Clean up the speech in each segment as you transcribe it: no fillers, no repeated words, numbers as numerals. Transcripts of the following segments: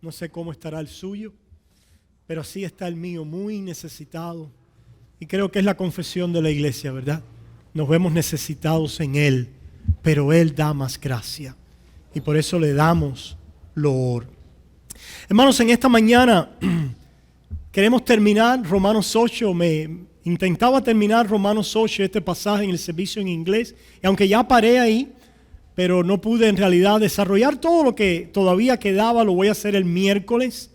No sé cómo estará el suyo, pero así está el mío, muy necesitado. Y creo que es la confesión de la iglesia, ¿verdad? Nos vemos necesitados en Él, pero Él da más gracia. Y por eso le damos loor. Hermanos, en esta mañana queremos terminar Romanos 8. Intentaba terminar Romanos 8, este pasaje en el servicio en inglés. Y aunque ya paré ahí, pero no pude en realidad desarrollar todo lo que todavía quedaba. Lo voy a hacer el miércoles.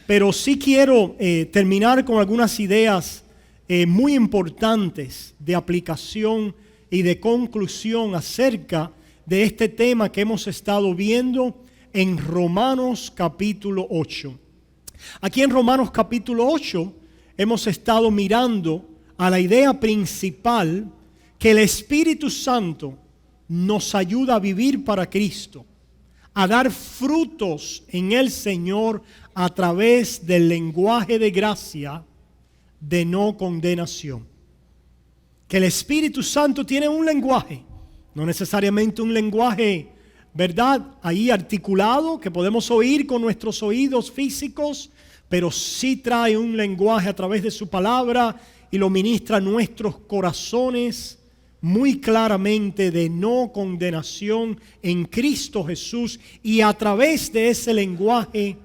Pero sí quiero terminar con algunas ideas muy importantes de aplicación y de conclusión acerca de este tema que hemos estado viendo en Romanos capítulo 8. Aquí en Romanos capítulo 8 hemos estado mirando a la idea principal que el Espíritu Santo nos ayuda a vivir para Cristo, a dar frutos en el Señor a través del lenguaje de gracia de no condenación. Que el Espíritu Santo tiene un lenguaje, no necesariamente un lenguaje, ¿verdad?, ahí articulado, que podemos oír con nuestros oídos físicos, pero sí trae un lenguaje a través de su palabra y lo ministra a nuestros corazones muy claramente de no condenación en Cristo Jesús. Y a través de ese lenguaje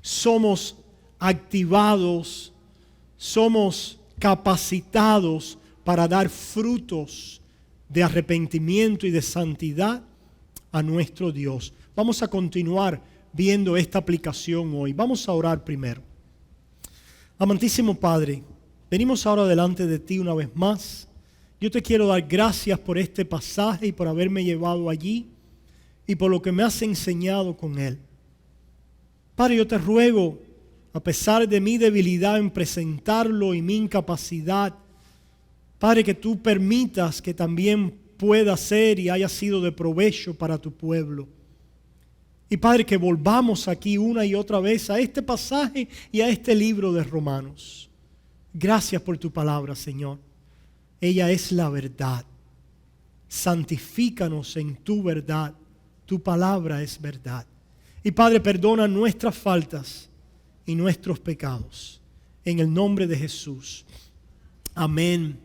somos activados, somos capacitados para dar frutos de arrepentimiento y de santidad a nuestro Dios. Vamos a continuar viendo esta aplicación hoy. Vamos a orar primero. Amantísimo Padre, venimos ahora delante de ti una vez más. Yo te quiero dar gracias por este pasaje y por haberme llevado allí y por lo que me has enseñado con él. Padre, yo te ruego, a pesar de mi debilidad en presentarlo y mi incapacidad, Padre, que tú permitas que también pueda ser y haya sido de provecho para tu pueblo. Y Padre, que volvamos aquí una y otra vez a este pasaje y a este libro de Romanos. Gracias por tu palabra, Señor. Ella es la verdad. Santifícanos en tu verdad. Tu palabra es verdad. Y Padre, perdona nuestras faltas y nuestros pecados. En el nombre de Jesús. Amén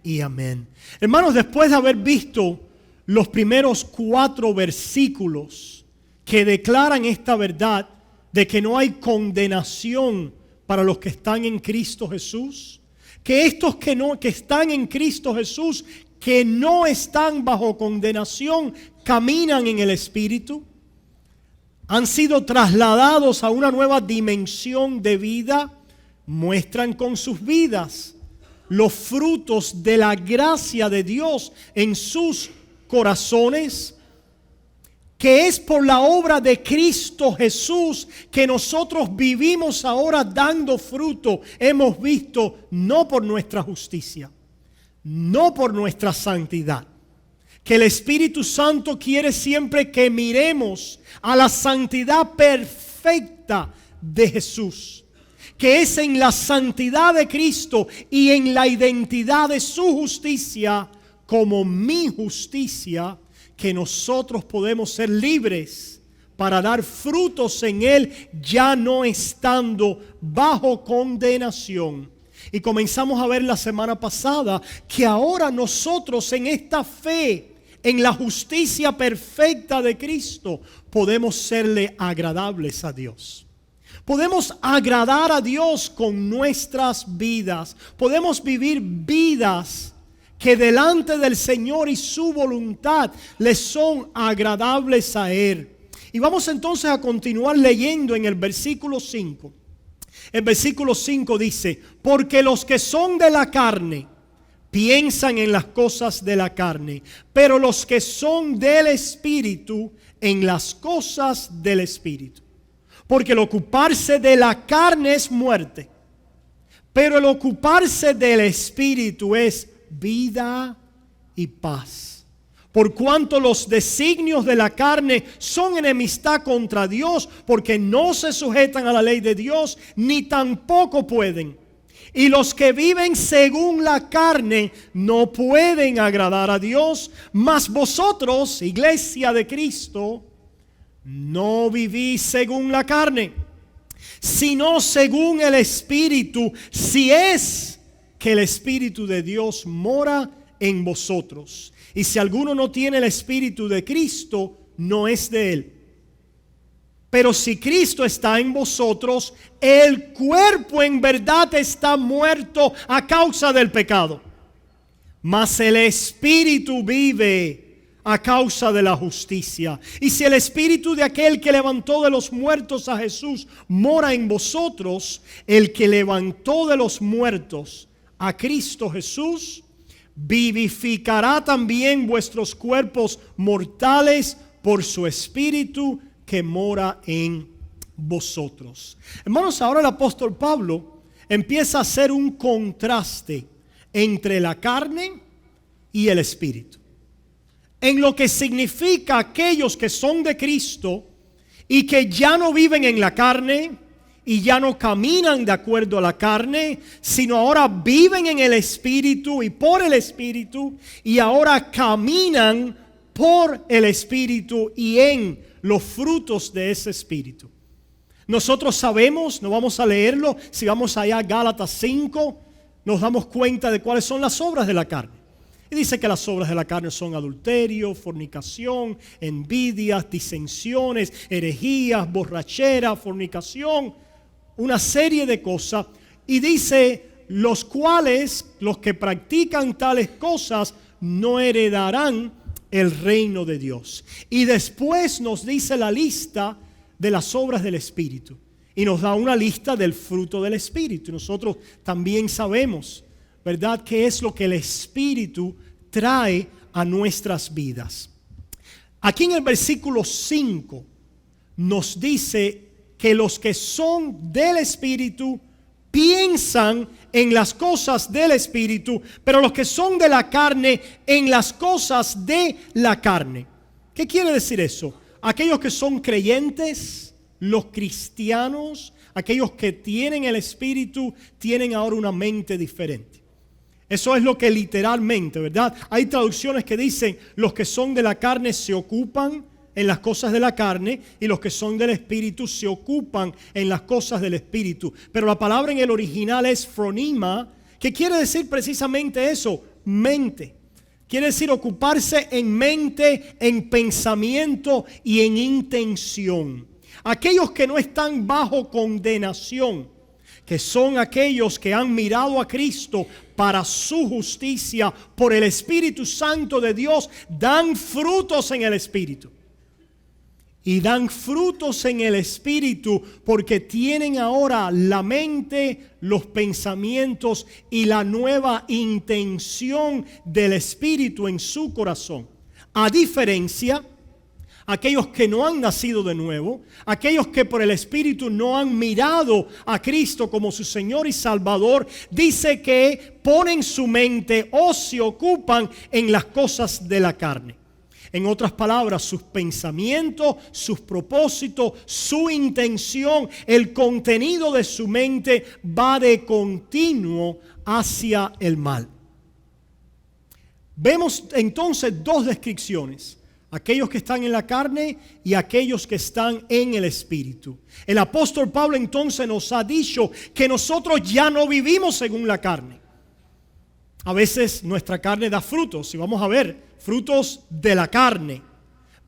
y amén. Hermanos, después de haber visto los primeros 4 versículos que declaran esta verdad de que no hay condenación para los que están en Cristo Jesús, que estos que están en Cristo Jesús, que no están bajo condenación, caminan en el Espíritu, han sido trasladados a una nueva dimensión de vida, muestran con sus vidas los frutos de la gracia de Dios en sus corazones, que es por la obra de Cristo Jesús que nosotros vivimos ahora dando fruto. Hemos visto, no por nuestra justicia, no por nuestra santidad, que el Espíritu Santo quiere siempre que miremos a la santidad perfecta de Jesús, que es en la santidad de Cristo y en la identidad de su justicia como mi justicia, que nosotros podemos ser libres para dar frutos en Él, ya no estando bajo condenación. Y comenzamos a ver la semana pasada que ahora nosotros en esta fe, en la justicia perfecta de Cristo, podemos serle agradables a Dios. Podemos agradar a Dios con nuestras vidas. Podemos vivir vidas que delante del Señor y su voluntad les son agradables a Él. Y vamos entonces a continuar leyendo en el versículo 5. El versículo 5 dice: porque los que son de la carne piensan en las cosas de la carne, pero los que son del Espíritu en las cosas del Espíritu. Porque el ocuparse de la carne es muerte, pero el ocuparse del Espíritu es vida y paz. Por cuanto los designios de la carne son enemistad contra Dios, porque no se sujetan a la ley de Dios, ni tampoco pueden. Y los que viven según la carne no pueden agradar a Dios. Mas vosotros, iglesia de Cristo, no vivís según la carne, sino según el Espíritu, si es que el Espíritu de Dios mora en vosotros. Y si alguno no tiene el Espíritu de Cristo, no es de él. Pero si Cristo está en vosotros, el cuerpo en verdad está muerto a causa del pecado, mas el Espíritu vive a causa de la justicia. Y si el Espíritu de aquel que levantó de los muertos a Jesús mora en vosotros, el que levantó de los muertos a Cristo Jesús vivificará también vuestros cuerpos mortales por su Espíritu que mora en vosotros. Hermanos, ahora el apóstol Pablo empieza a hacer un contraste entre la carne y el Espíritu, en lo que significa aquellos que son de Cristo y que ya no viven en la carne y ya no caminan de acuerdo a la carne, sino ahora viven en el Espíritu y por el Espíritu, y ahora caminan por el Espíritu y en los frutos de ese Espíritu. Nosotros sabemos, no vamos a leerlo, si vamos allá a Gálatas 5, nos damos cuenta de cuáles son las obras de la carne. Y dice que las obras de la carne son adulterio, fornicación, envidias, disensiones, herejías, borrachera, fornicación, una serie de cosas. Y dice, los cuales, los que practican tales cosas, no heredarán el reino de Dios. Y después nos dice la lista de las obras del Espíritu. Y nos da una lista del fruto del Espíritu. Y nosotros también sabemos, ¿verdad?, qué es lo que el Espíritu trae a nuestras vidas. Aquí en el versículo 5 nos dice que los que son del Espíritu piensan en las cosas del Espíritu, pero los que son de la carne en las cosas de la carne. ¿Qué quiere decir eso? Aquellos que son creyentes, los cristianos, aquellos que tienen el Espíritu, tienen ahora una mente diferente. Eso es lo que literalmente, ¿verdad? Hay traducciones que dicen los que son de la carne se ocupan en las cosas de la carne y los que son del Espíritu se ocupan en las cosas del Espíritu. Pero la palabra en el original es phronima, que quiere decir precisamente eso, mente. Quiere decir ocuparse en mente, en pensamiento y en intención. Aquellos que no están bajo condenación, que son aquellos que han mirado a Cristo para su justicia por el Espíritu Santo de Dios, dan frutos en el Espíritu. Y dan frutos en el Espíritu porque tienen ahora la mente, los pensamientos y la nueva intención del Espíritu en su corazón. A diferencia, aquellos que no han nacido de nuevo, aquellos que por el Espíritu no han mirado a Cristo como su Señor y Salvador, dice que ponen su mente o se ocupan en las cosas de la carne. En otras palabras, sus pensamientos, sus propósitos, su intención, el contenido de su mente va de continuo hacia el mal. Vemos entonces dos descripciones: aquellos que están en la carne y aquellos que están en el Espíritu. El apóstol Pablo entonces nos ha dicho que nosotros ya no vivimos según la carne. A veces nuestra carne da frutos, y vamos a ver frutos de la carne.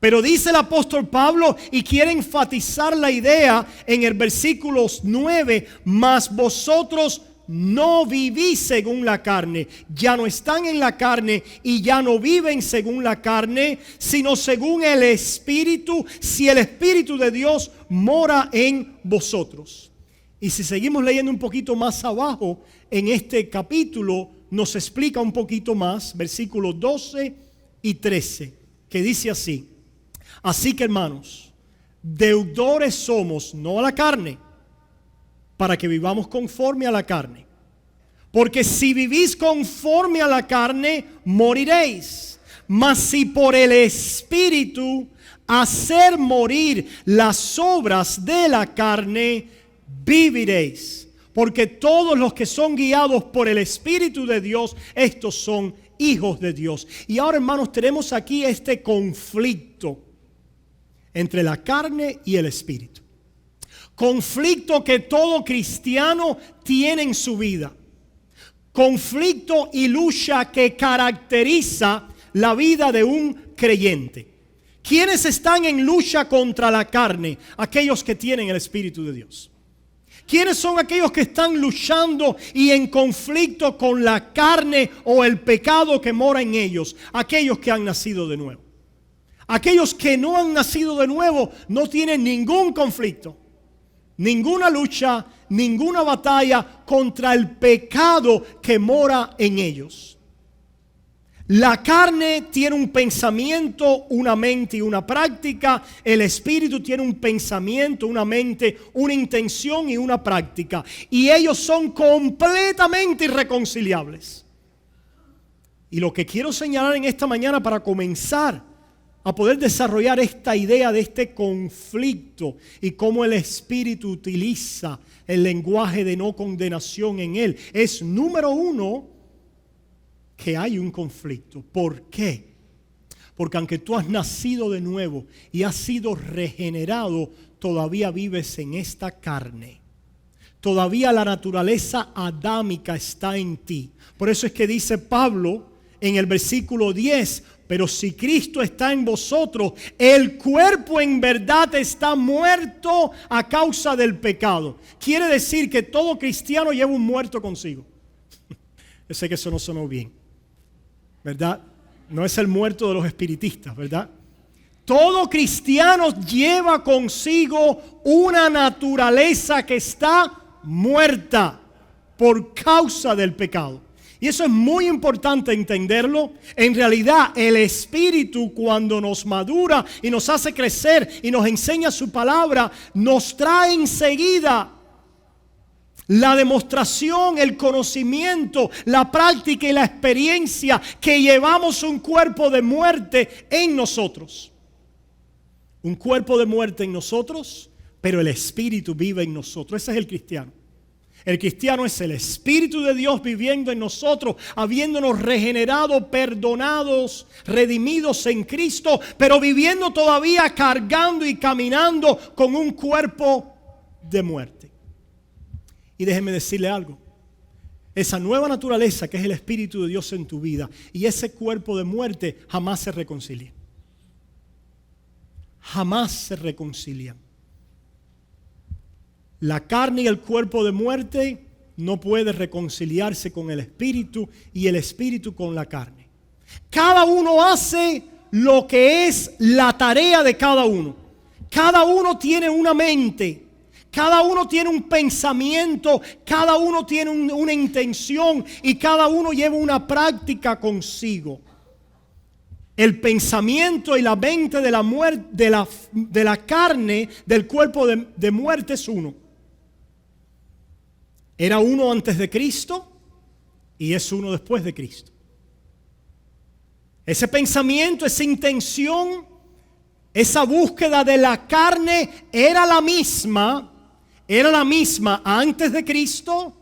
Pero dice el apóstol Pablo, y quiere enfatizar la idea en el versículo 9, mas vosotros no vivís según la carne, ya no están en la carne y ya no viven según la carne, sino según el Espíritu, si el Espíritu de Dios mora en vosotros. Y si seguimos leyendo un poquito más abajo en este capítulo, nos explica un poquito más, versículos 12 y 13, que dice así: así que, hermanos, deudores somos, no a la carne, para que vivamos conforme a la carne. Porque si vivís conforme a la carne, moriréis. Mas si por el Espíritu hacer morir las obras de la carne, viviréis. Porque todos los que son guiados por el Espíritu de Dios, estos son hijos de Dios. Y ahora, hermanos, tenemos aquí este conflicto entre la carne y el Espíritu. conflicto que todo cristiano tiene en su vida, conflicto y lucha que caracteriza la vida de un creyente. ¿Quiénes están en lucha contra la carne? Aquellos que tienen el Espíritu de Dios. ¿Quiénes son aquellos que están luchando y en conflicto con la carne o el pecado que mora en ellos? Aquellos que han nacido de nuevo. Aquellos que no han nacido de nuevo no tienen ningún conflicto, ninguna lucha, ninguna batalla contra el pecado que mora en ellos. La carne tiene un pensamiento, una mente y una práctica. El espíritu tiene un pensamiento, una mente, una intención y una práctica. Y ellos son completamente irreconciliables. Y lo que quiero señalar en esta mañana para comenzar a poder desarrollar esta idea de este conflicto y cómo el espíritu utiliza el lenguaje de no condenación en él, es número uno, que hay un conflicto. ¿Por qué? Porque aunque tú has nacido de nuevo y has sido regenerado, todavía vives en esta carne. Todavía la naturaleza adámica está en ti. Por eso es que dice Pablo en el versículo 10, pero si Cristo está en vosotros, el cuerpo en verdad está muerto a causa del pecado. Quiere decir que todo cristiano lleva un muerto consigo. Yo sé que eso no sonó bien, ¿verdad? No es el muerto de los espiritistas, ¿verdad? Todo cristiano lleva consigo una naturaleza que está muerta por causa del pecado. Y eso es muy importante entenderlo. En realidad, el Espíritu, cuando nos madura y nos hace crecer y nos enseña su palabra, nos trae enseguida la demostración, el conocimiento, la práctica y la experiencia que llevamos un cuerpo de muerte en nosotros. Un cuerpo de muerte en nosotros, pero el Espíritu vive en nosotros. Ese es el cristiano. El cristiano es el Espíritu de Dios viviendo en nosotros, habiéndonos regenerado, perdonados, redimidos en Cristo, pero viviendo todavía cargando y caminando con un cuerpo de muerte. Y déjeme decirle algo. Esa nueva naturaleza que es el Espíritu de Dios en tu vida y ese cuerpo de muerte jamás se reconcilian. Jamás se reconcilian. La carne y el cuerpo de muerte no puede reconciliarse con el Espíritu y el Espíritu con la carne. Cada uno hace lo que es la tarea de cada uno. Cada uno tiene una mente. Cada uno tiene un pensamiento, cada uno tiene una intención y cada uno lleva una práctica consigo. El pensamiento y la mente de la muerte, de la carne, del cuerpo de muerte es uno. Era uno antes de Cristo y es uno después de Cristo. Ese pensamiento, esa intención, esa búsqueda de la carne era la misma antes de Cristo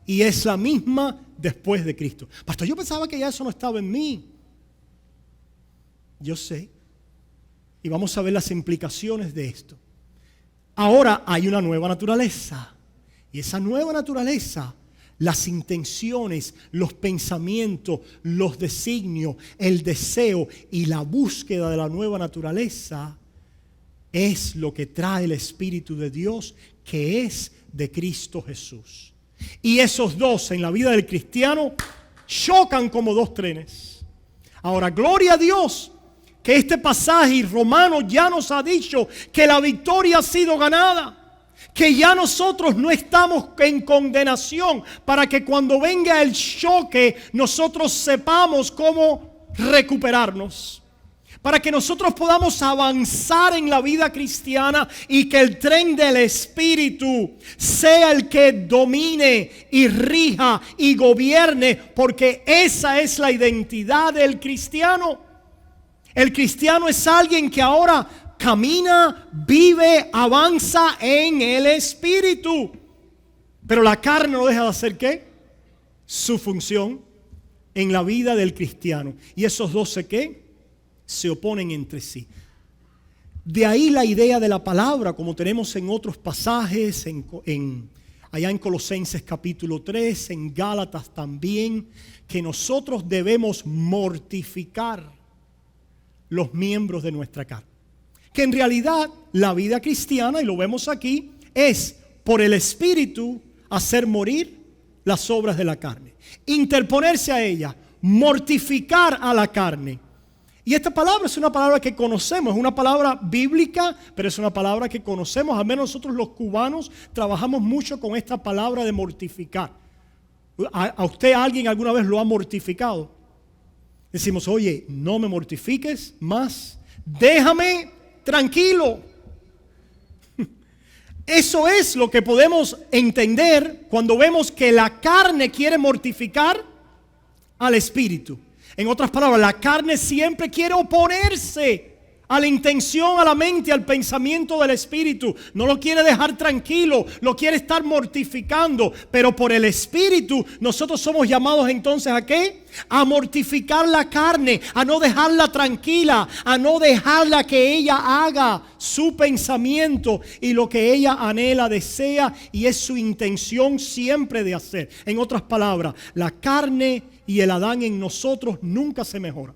y es la misma después de Cristo. Pastor, yo pensaba que ya eso no estaba en mí. Yo sé. Y vamos a ver las implicaciones de esto. Ahora hay una nueva naturaleza. Y esa nueva naturaleza, las intenciones, los pensamientos, los designios, el deseo y la búsqueda de la nueva naturaleza es lo que trae el Espíritu de Dios, que es de Cristo Jesús. Y esos dos en la vida del cristiano chocan como dos trenes. Ahora, gloria a Dios que este pasaje romano ya nos ha dicho que la victoria ha sido ganada. Que ya nosotros no estamos en condenación, para que cuando venga el choque nosotros sepamos cómo recuperarnos. Para que nosotros podamos avanzar en la vida cristiana y que el tren del Espíritu sea el que domine y rija y gobierne, porque esa es la identidad del cristiano. El cristiano es alguien que ahora camina, vive, avanza en el Espíritu. Pero la carne no deja de hacer ¿qué? Su función en la vida del cristiano. Y esos dos ¿qué? Se oponen entre sí. De ahí la idea de la palabra, como tenemos en otros pasajes, allá en Colosenses capítulo 3, en Gálatas también, que nosotros debemos mortificar los miembros de nuestra carne. Que en realidad la vida cristiana, y lo vemos aquí, es por el Espíritu hacer morir las obras de la carne, interponerse a ella, mortificar a la carne. Y esta palabra es una palabra que conocemos, es una palabra bíblica, pero es una palabra que conocemos. Al menos nosotros los cubanos trabajamos mucho con esta palabra de mortificar. ¿A usted alguien alguna vez lo ha mortificado? Decimos, oye, no me mortifiques más, déjame tranquilo. Eso es lo que podemos entender cuando vemos que la carne quiere mortificar al espíritu. En otras palabras, la carne siempre quiere oponerse a la intención, a la mente, al pensamiento del espíritu. No lo quiere dejar tranquilo, lo quiere estar mortificando. Pero por el espíritu nosotros somos llamados entonces ¿a qué? A mortificar la carne, a no dejarla tranquila, a no dejarla que ella haga su pensamiento y lo que ella anhela, desea y es su intención siempre de hacer. En otras palabras, la carne y el Adán en nosotros nunca se mejora.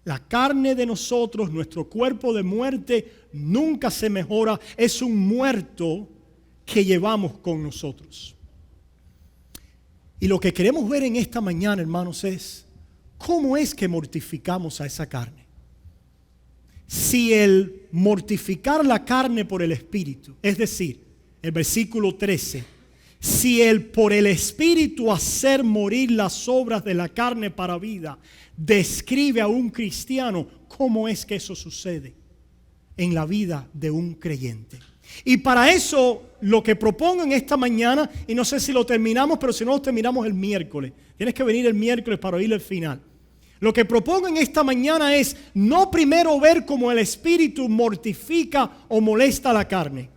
La carne de nosotros, nuestro cuerpo de muerte, nunca se mejora. Es un muerto que llevamos con nosotros. Y lo que queremos ver en esta mañana, hermanos, es cómo es que mortificamos a esa carne. Si el mortificar la carne por el Espíritu, es decir, el versículo 13, si el por el Espíritu hacer morir las obras de la carne para vida, describe a un cristiano, ¿cómo es que eso sucede en la vida de un creyente? Y para eso lo que propongo en esta mañana, y no sé si lo terminamos, pero si no lo terminamos el miércoles, tienes que venir el miércoles para oír el final. Lo que propongo en esta mañana es no primero ver cómo el Espíritu mortifica o molesta la carne,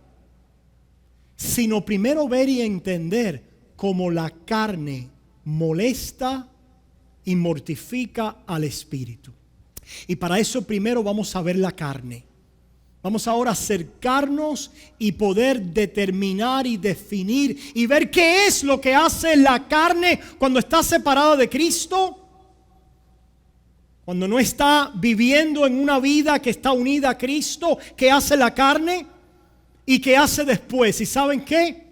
sino primero ver y entender cómo la carne molesta y mortifica al Espíritu. Y para eso primero vamos a ver la carne. Vamos ahora a acercarnos y poder determinar y definir y ver qué es lo que hace la carne cuando está separada de Cristo, cuando no está viviendo en una vida que está unida a Cristo. ¿Qué hace la carne? ¿Y qué hace después? ¿Y saben qué?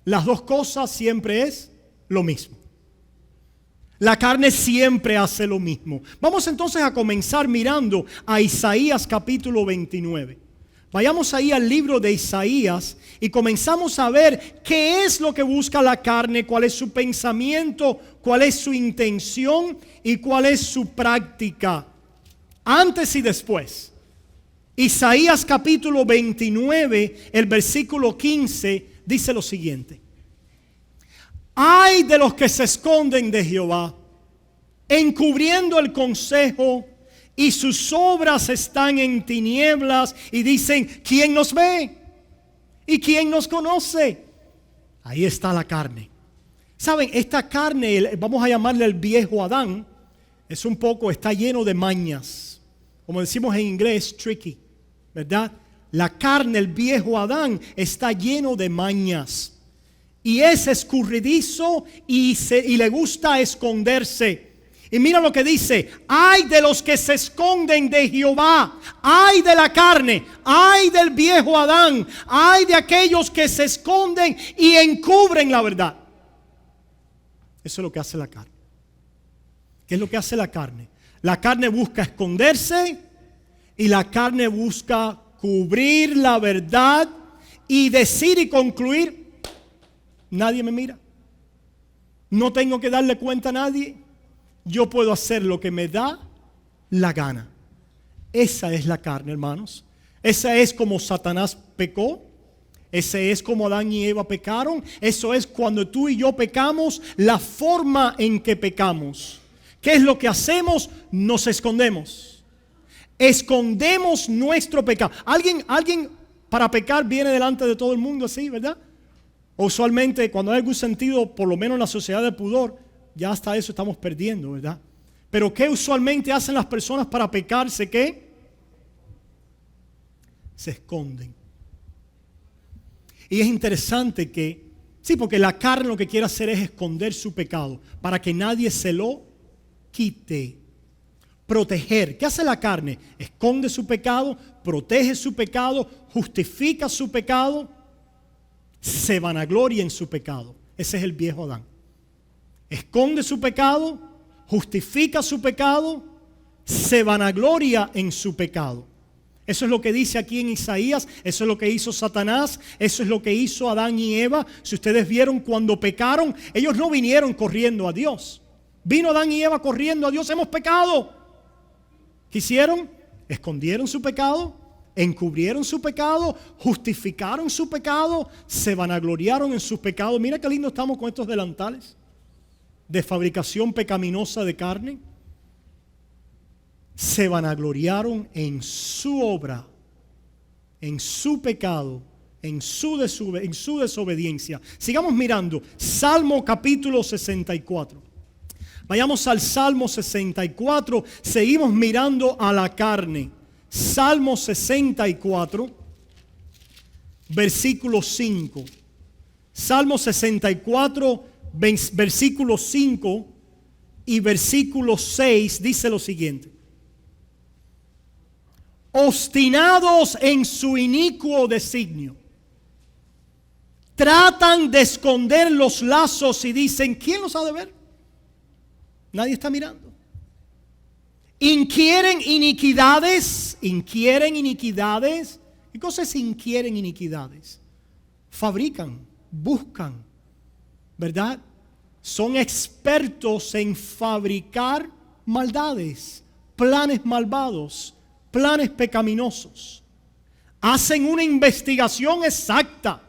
Las dos cosas siempre es lo mismo. La carne siempre hace lo mismo. Vamos entonces a comenzar mirando a Isaías capítulo 29. Vayamos ahí al libro de Isaías y comenzamos a ver qué es lo que busca la carne, cuál es su pensamiento, cuál es su intención y cuál es su práctica, antes y después. Isaías capítulo 29, el versículo 15, dice lo siguiente: ay de los que se esconden de Jehová, encubriendo el consejo, y sus obras están en tinieblas, y dicen, ¿quién nos ve? ¿Y quién nos conoce? Ahí está la carne. Saben, esta carne, vamos a llamarle el viejo Adán, está lleno de mañas. Como decimos en inglés, tricky, ¿verdad? La carne, el viejo Adán, está lleno de mañas. Y es escurridizo y le gusta esconderse. Y mira lo que dice: ay de los que se esconden de Jehová, ay de la carne, ay del viejo Adán, ay de aquellos que se esconden y encubren la verdad. Eso es lo que hace la carne. ¿Qué es lo que hace la carne? La carne busca esconderse y la carne busca cubrir la verdad y decir y concluir: nadie me mira, no tengo que darle cuenta a nadie, yo puedo hacer lo que me da la gana. Esa es la carne, hermanos. Esa es como Satanás pecó. Ese es como Adán y Eva pecaron. Eso es cuando tú y yo pecamos, la forma en que pecamos. ¿Qué es lo que hacemos? Nos escondemos. Escondemos nuestro pecado. Alguien para pecar viene delante de todo el mundo así, ¿verdad? Usualmente cuando hay algún sentido, por lo menos en la sociedad de pudor, ya hasta eso estamos perdiendo, ¿verdad? Pero ¿qué usualmente hacen las personas para pecarse? ¿Qué? se esconden. Y es interesante que, sí, porque la carne lo que quiere hacer es esconder su pecado para que nadie se lo quite. Proteger. ¿Qué hace la carne? Esconde su pecado, protege su pecado, justifica su pecado, se vanagloria en su pecado. Ese es el viejo Adán. Esconde su pecado, justifica su pecado, se vanagloria en su pecado. Eso es lo que dice aquí en Isaías, eso es lo que hizo Satanás, eso es lo que hizo Adán y Eva. Si ustedes vieron cuando pecaron, ellos no vinieron corriendo a Dios. Vino Adán y Eva corriendo a Dios, hemos pecado. ¿Qué hicieron? Escondieron su pecado, encubrieron su pecado, justificaron su pecado, se vanagloriaron en sus pecados. Mira qué lindo estamos con estos delantales de fabricación pecaminosa de carne. Se vanagloriaron en su obra, en su pecado, en su desobediencia. Sigamos mirando. Salmo capítulo 64. Vayamos al Salmo 64. Seguimos mirando a la carne. Salmo 64, versículo 5. Salmo 64, versículo 5 y versículo 6 dice lo siguiente. Obstinados en su inicuo designio, tratan de esconder los lazos y dicen, ¿quién los ha de ver? Nadie está mirando. Inquieren iniquidades. ¿Qué cosa es inquieren iniquidades? Fabrican, buscan, ¿verdad? Son expertos en fabricar maldades, planes malvados, planes pecaminosos. Hacen una investigación exacta.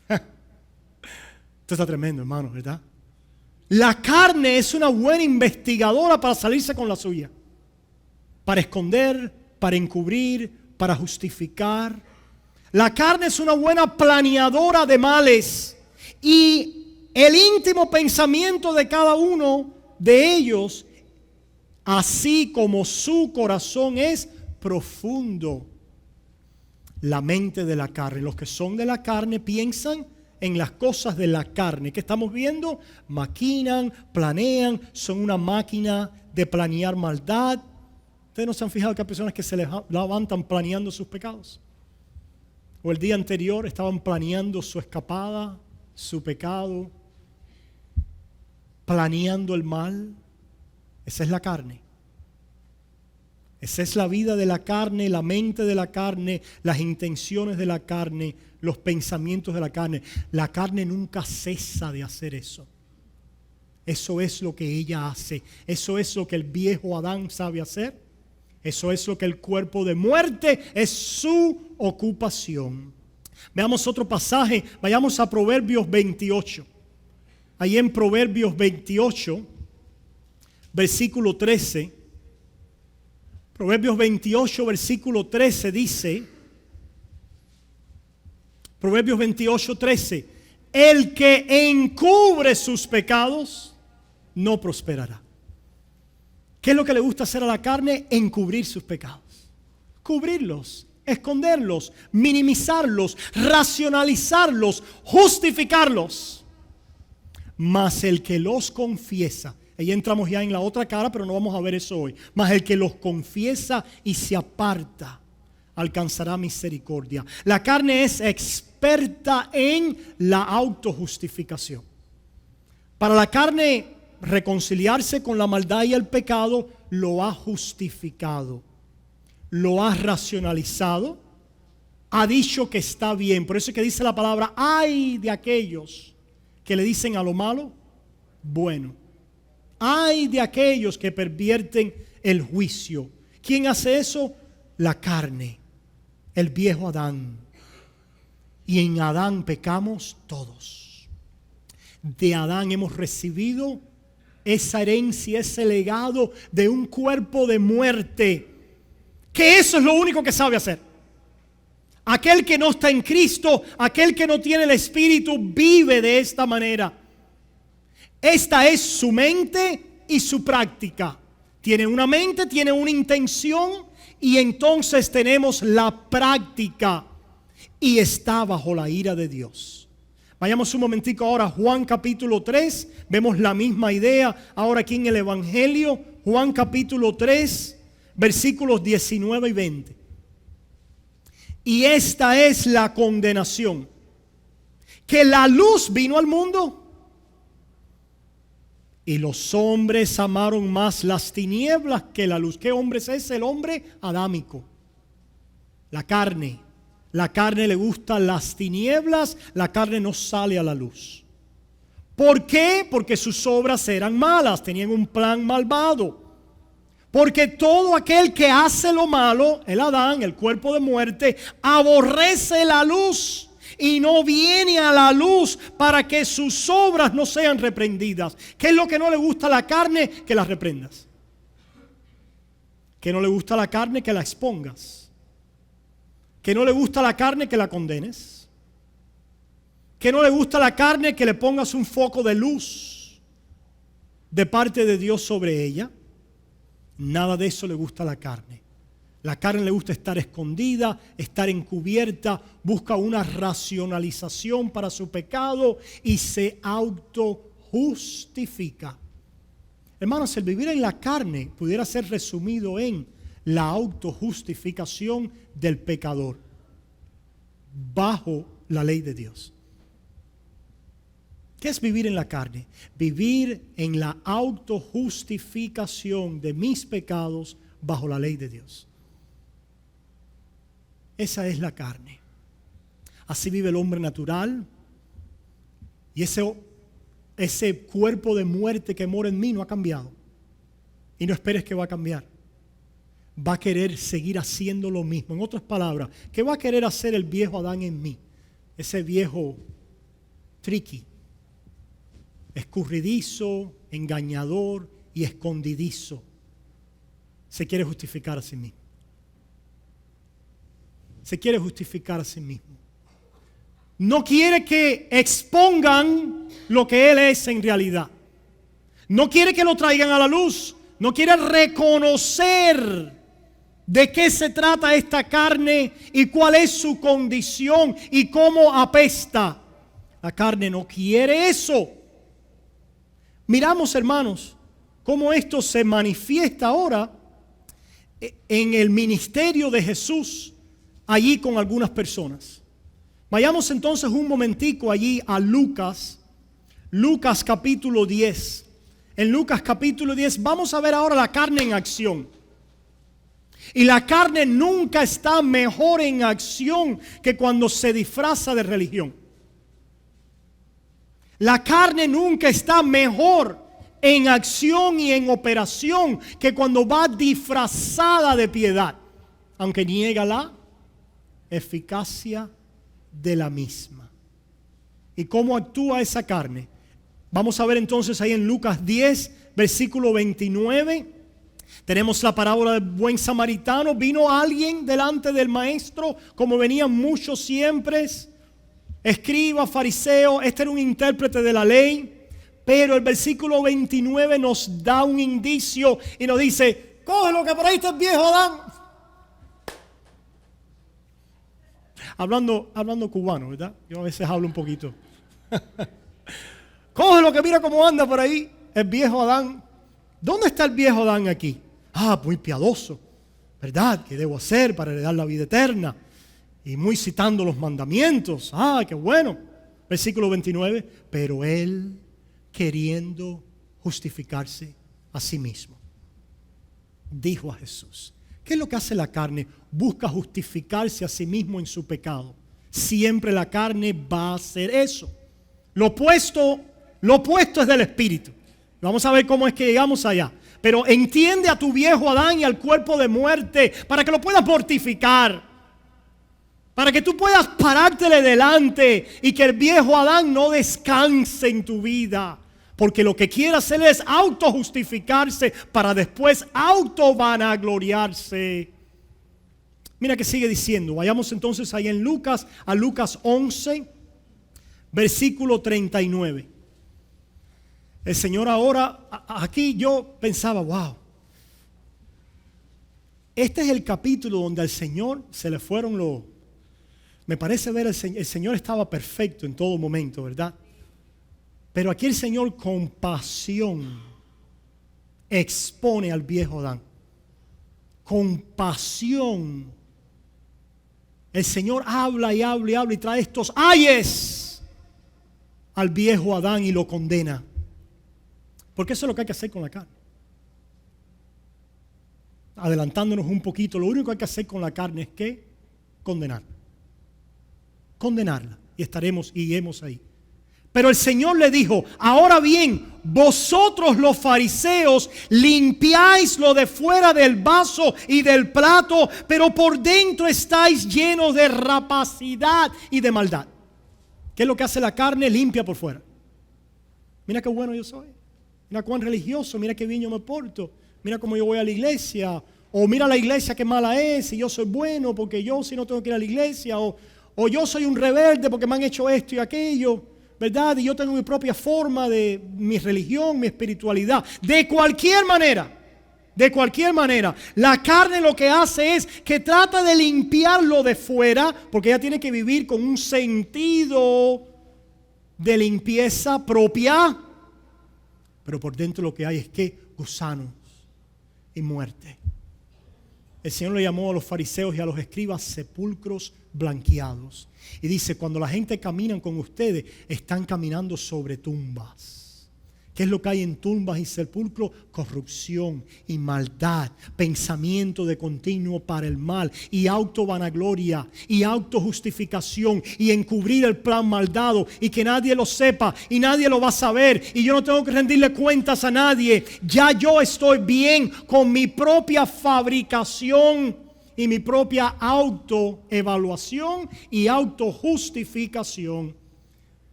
Esto está tremendo, hermano, ¿verdad? La carne es una buena investigadora para salirse con la suya. Para esconder, para encubrir, para justificar. La carne es una buena planeadora de males. Y el íntimo pensamiento de cada uno de ellos, así como su corazón es profundo. La mente de la carne. Los que son de la carne piensan en las cosas de la carne. ¿Qué estamos viendo? Maquinan, planean, son una máquina de planear maldad. ¿Ustedes no se han fijado que hay personas que se levantan planeando sus pecados? O el día anterior estaban planeando su escapada, su pecado, planeando el mal. Esa es la carne. Esa es la vida de la carne, la mente de la carne, las intenciones de la carne, los pensamientos de la carne. La carne nunca cesa de hacer eso. Eso es lo que ella hace. Eso es lo que el viejo Adán sabe hacer. Eso es lo que el cuerpo de muerte es su ocupación. Veamos otro pasaje. Vayamos a Proverbios 28. Ahí en Proverbios 28, versículo 13. Proverbios 28, versículo 13 dice, Proverbios 28, 13, el que encubre sus pecados no prosperará. ¿Qué es lo que le gusta hacer a la carne? Encubrir sus pecados. Cubrirlos, esconderlos, minimizarlos, racionalizarlos, justificarlos. Mas el que los confiesa, ahí entramos ya en la otra cara, pero no vamos a ver eso hoy. Mas el que los confiesa y se aparta, alcanzará misericordia. La carne es experta en la autojustificación. Para la carne, reconciliarse con la maldad y el pecado lo ha justificado, lo ha racionalizado, ha dicho que está bien. Por eso es que dice la palabra, ay de aquellos que le dicen a lo malo, bueno. Ay de aquellos que pervierten el juicio. ¿Quién hace eso? La carne, el viejo Adán. Y en Adán pecamos todos. De Adán hemos recibido esa herencia, ese legado de un cuerpo de muerte. Que eso es lo único que sabe hacer. Aquel que no está en Cristo, aquel que no tiene el Espíritu, vive de esta manera. Esta es su mente y su práctica. Tiene una mente, tiene una intención y entonces tenemos la práctica y está bajo la ira de Dios. Vayamos un momentico ahora a Juan capítulo 3, vemos la misma idea ahora aquí en el Evangelio, Juan capítulo 3, versículos 19 y 20. Y esta es la condenación, que la luz vino al mundo y los hombres amaron más las tinieblas que la luz. ¿Qué hombre es ese? El hombre adámico, la carne. La carne le gustan las tinieblas, la carne no sale a la luz. ¿Por qué? Porque sus obras eran malas, tenían un plan malvado. Porque todo aquel que hace lo malo, el Adán, el cuerpo de muerte, aborrece la luz y no viene a la luz para que sus obras no sean reprendidas. ¿Qué es lo que no le gusta a la carne? Que la reprendas. ¿Qué no le gusta a la carne? Que la expongas. ¿Que no le gusta a la carne? Que la condenes. ¿Que no le gusta a la carne? Que le pongas un foco de luz de parte de Dios sobre ella. Nada de eso le gusta a la carne. La carne le gusta estar escondida, estar encubierta, busca una racionalización para su pecado y se autojustifica. Hermanos, el vivir en la carne pudiera ser resumido en la autojustificación del pecador bajo la ley de Dios. ¿Qué es vivir en la carne? Vivir en la autojustificación de mis pecados bajo la ley de Dios. Esa es la carne. Así vive el hombre natural. Y ese cuerpo de muerte que mora en mí no ha cambiado. Y no esperes que va a cambiar. Va a querer seguir haciendo lo mismo. En otras palabras, ¿qué va a querer hacer el viejo Adán en mí? Ese viejo tricky, escurridizo, engañador y escondidizo. Se quiere justificar a sí mismo. Se quiere justificar a sí mismo. No quiere que expongan lo que él es en realidad. No quiere que lo traigan a la luz. No quiere reconocer de qué se trata esta carne y cuál es su condición y cómo apesta. La carne no quiere eso. Miramos, hermanos, cómo esto se manifiesta ahora en el ministerio de Jesús allí con algunas personas. Vayamos entonces un momentico allí a Lucas capítulo 10. En Lucas capítulo 10 vamos a ver ahora la carne en acción. Y la carne nunca está mejor en acción que cuando se disfraza de religión. La carne nunca está mejor en acción y en operación que cuando va disfrazada de piedad, aunque niega la eficacia de la misma. ¿Y cómo actúa esa carne? Vamos a ver entonces ahí en Lucas 10, versículo 29. Tenemos la parábola del buen samaritano. Vino alguien delante del maestro, como venían muchos siempre, escriba, fariseo. Este era un intérprete de la ley. Pero el versículo 29 nos da un indicio y nos dice: coge lo que por ahí está el viejo Adán. Hablando cubano, ¿verdad? Yo a veces hablo un poquito. Coge lo que mira cómo anda por ahí el viejo Adán. ¿Dónde está el viejo Adán aquí? Muy piadoso, ¿verdad? ¿Qué debo hacer para heredar la vida eterna? Y muy citando los mandamientos. Qué bueno. Versículo 29. Pero él, queriendo justificarse a sí mismo, dijo a Jesús: ¿qué es lo que hace la carne? Busca justificarse a sí mismo en su pecado. Siempre la carne va a hacer eso. Lo opuesto es del Espíritu. Vamos a ver cómo es que llegamos allá. Pero entiende a tu viejo Adán y al cuerpo de muerte para que lo puedas mortificar. Para que tú puedas parártele delante y que el viejo Adán no descanse en tu vida. Porque lo que quiere hacer es autojustificarse para después autovanagloriarse. Mira que sigue diciendo. Vayamos entonces ahí en Lucas, a Lucas 11, versículo 39. El Señor ahora, aquí yo pensaba, wow. Este es el capítulo donde al Señor se le fueron los... Me parece ver el Señor estaba perfecto en todo momento, ¿verdad? Pero aquí el Señor con pasión expone al viejo Adán. Con pasión. El Señor habla y habla y habla y trae estos ayes al viejo Adán y lo condena. Porque eso es lo que hay que hacer con la carne. Adelantándonos un poquito, lo único que hay que hacer con la carne es que condenarla. Condenarla. Y iremos ahí. Pero el Señor le dijo: ahora bien, vosotros los fariseos limpiáis lo de fuera del vaso y del plato, pero por dentro estáis llenos de rapacidad y de maldad. ¿Qué es lo que hace la carne? Limpia por fuera. Mira qué bueno yo soy. Mira cuán religioso, mira qué bien yo me porto. Mira cómo yo voy a la iglesia. O mira la iglesia qué mala es y yo soy bueno porque yo si no tengo que ir a la iglesia. O yo soy un rebelde porque me han hecho esto y aquello. ¿Verdad? Y yo tengo mi propia forma de mi religión, mi espiritualidad. De cualquier manera, la carne lo que hace es que trata de limpiarlo de fuera, porque ella tiene que vivir con un sentido de limpieza propia. Pero por dentro lo que hay es que gusanos y muerte. El Señor le llamó a los fariseos y a los escribas sepulcros blanqueados. Y dice, cuando la gente camina con ustedes, están caminando sobre tumbas. ¿Qué es lo que hay en tumbas y sepulcros? Corrupción y maldad, pensamiento de continuo para el mal y autovanagloria y autojustificación y encubrir el plan maldado y que nadie lo sepa y nadie lo va a saber y yo no tengo que rendirle cuentas a nadie. Ya yo estoy bien con mi propia fabricación y mi propia autoevaluación y autojustificación.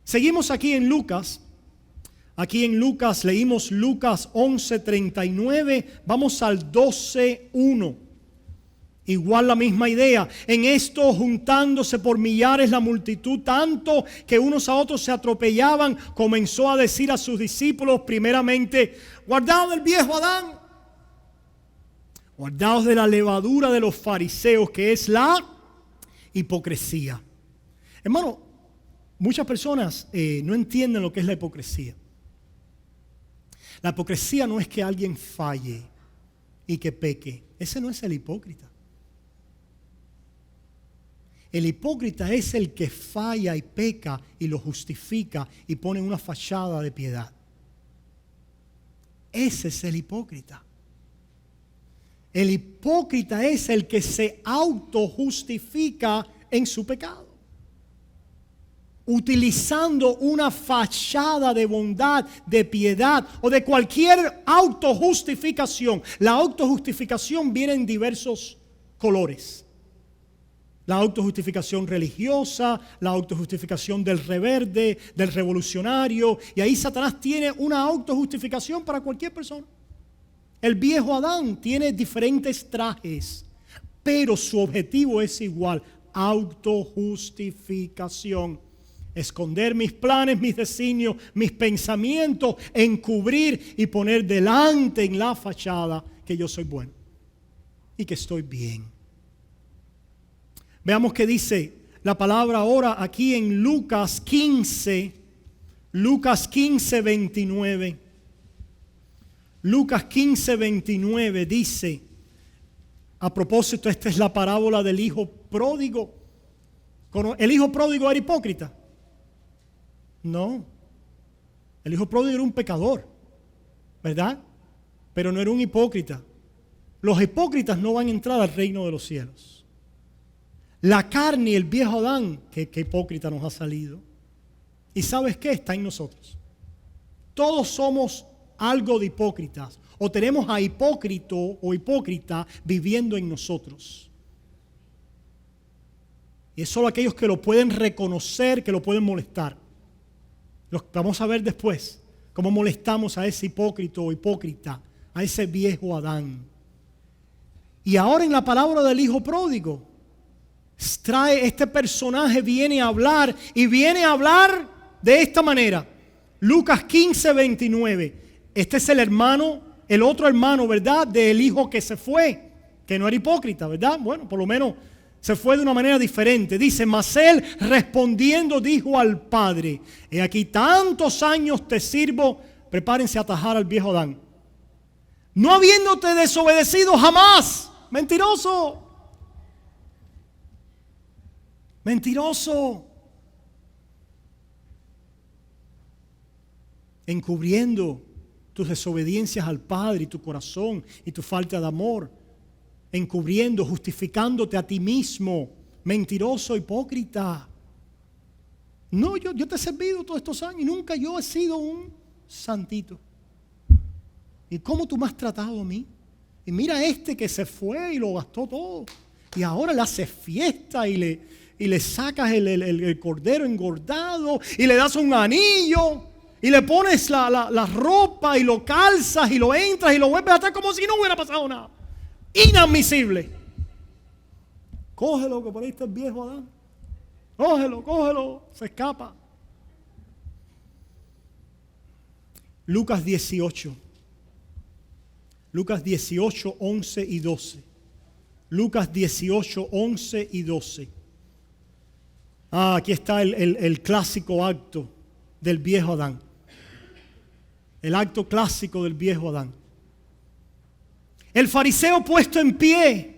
Seguimos aquí en Lucas. Aquí en Lucas, leímos Lucas 11:39, vamos al 12:1. Igual la misma idea. En esto, juntándose por millares la multitud, tanto que unos a otros se atropellaban, comenzó a decir a sus discípulos, primeramente: guardaos del viejo Adán, guardaos de la levadura de los fariseos, que es la hipocresía. Hermano, muchas personas no entienden lo que es la hipocresía. La hipocresía no es que alguien falle y que peque. Ese no es el hipócrita. El hipócrita es el que falla y peca y lo justifica y pone una fachada de piedad. Ese es el hipócrita. El hipócrita es el que se autojustifica en su pecado, utilizando una fachada de bondad, de piedad o de cualquier autojustificación. La autojustificación viene en diversos colores. La autojustificación religiosa, la autojustificación del rebelde, del revolucionario. Y ahí Satanás tiene una autojustificación para cualquier persona. El viejo Adán tiene diferentes trajes, pero su objetivo es igual: autojustificación. Esconder mis planes, mis designios, mis pensamientos, encubrir y poner delante en la fachada que yo soy bueno y que estoy bien. Veamos qué dice la palabra ahora aquí en Lucas 15, 29. Lucas 15, 29 dice, a propósito, esta es la parábola del hijo pródigo. ¿El hijo pródigo era hipócrita? No, el hijo pródigo era un pecador, ¿verdad? Pero no era un hipócrita. Los hipócritas no van a entrar al reino de los cielos. La carne y el viejo Adán, que hipócrita nos ha salido. ¿Y sabes qué? Está en nosotros. Todos somos algo de hipócritas, o tenemos a hipócrita o hipócrita viviendo en nosotros. Y es solo aquellos que lo pueden reconocer, que lo pueden molestar. Vamos a ver después cómo molestamos a ese hipócrita o hipócrita, a ese viejo Adán. Y ahora en la palabra del hijo pródigo, este personaje viene a hablar y viene a hablar de esta manera. Lucas 15, 29. Este es el hermano, el otro hermano, ¿verdad? Del hijo que se fue, que no era hipócrita, ¿verdad? Bueno, por lo menos se fue de una manera diferente. Dice, mas él respondiendo dijo al padre, he aquí tantos años te sirvo, prepárense a atajar al viejo Adán, no habiéndote desobedecido jamás. Mentiroso. Mentiroso. Encubriendo tus desobediencias al Padre y tu corazón y tu falta de amor. Encubriendo, justificándote a ti mismo. Mentiroso, hipócrita. No, yo te he servido todos estos años y nunca yo he sido un santito. ¿Y cómo tú me has tratado a mí? Y mira este que se fue y lo gastó todo. Y ahora le haces fiesta y le sacas el cordero engordado y le das un anillo y le pones la ropa y lo calzas y lo entras y lo vuelves a atar como si no hubiera pasado nada. Inadmisible. Cógelo, que por ahí está el viejo Adán. Cógelo, se escapa. Lucas 18. Lucas 18, 11 y 12. Lucas 18, 11 y 12. Aquí está el clásico acto del viejo Adán. El acto clásico del viejo Adán. El fariseo puesto en pie